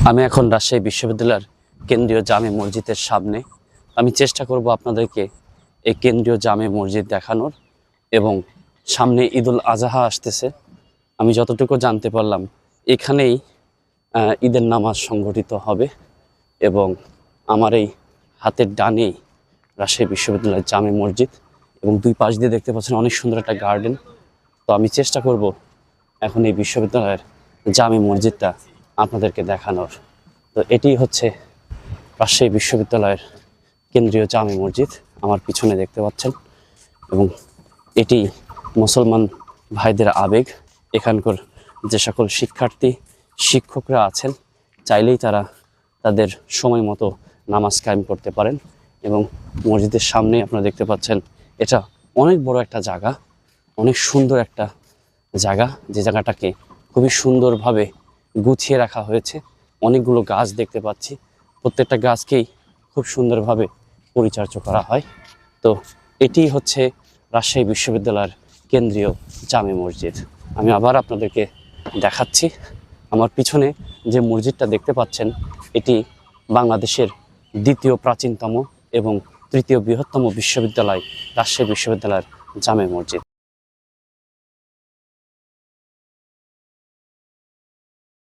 আমি এখন রাজশাহী বিশ্ববিদ্যালয়ের কেন্দ্রীয় জামে মসজিদের সামনে। আমি চেষ্টা করব আপনাদেরকে এই কেন্দ্রীয় জামে মসজিদ দেখানোর, এবং সামনে ঈদুল আজহা আসতেছে। আমি যতটুকু জানতে পারলাম এখানেই ঈদের নামাজ সংগঠিত হবে, এবং আমার এই হাতের ডানেই রাজশাহী বিশ্ববিদ্যালয়ের জামে মসজিদ, এবং দুই পাশ দিয়ে দেখতে পাচ্ছেন অনেক সুন্দর একটা গার্ডেন। তো আমি চেষ্টা করব এখন এই বিশ্ববিদ্যালয়ের জামে মসজিদটা আপনাদেরকে দেখানোর। তো এটি হচ্ছে রাজশাহী বিশ্ববিদ্যালয়ের কেন্দ্রীয় জামে মসজিদ, আমার পিছনে দেখতে পাচ্ছেন, এবং এটি মুসলমান ভাইদের আবেগ। এখানকার যে সকল শিক্ষার্থী শিক্ষকরা আছেন চাইলেই তারা তাদের সময় মতো নামাজ কায়েম করতে পারেন। এবং মসজিদের সামনে আপনারা দেখতে পাচ্ছেন এটা অনেক বড় একটা জায়গা, অনেক সুন্দর একটা জায়গা, যে জায়গাটাকে খুবই সুন্দরভাবে গুছিয়ে রাখা হয়েছে। অনেকগুলো গাছ দেখতে পাচ্ছি, প্রত্যেকটা গাছকেই খুব সুন্দরভাবে পরিচর্যা করা হয়। তো এটি হচ্ছে রাজশাহী বিশ্ববিদ্যালয়ের কেন্দ্রীয় জামে মসজিদ। আমি আবার আপনাদেরকে দেখাচ্ছি। আমার পিছনে যে মসজিদটা দেখতে পাচ্ছেন এটি বাংলাদেশের দ্বিতীয় প্রাচীনতম এবং তৃতীয় বৃহত্তম বিশ্ববিদ্যালয় রাজশাহী বিশ্ববিদ্যালয়ের জামে মসজিদ।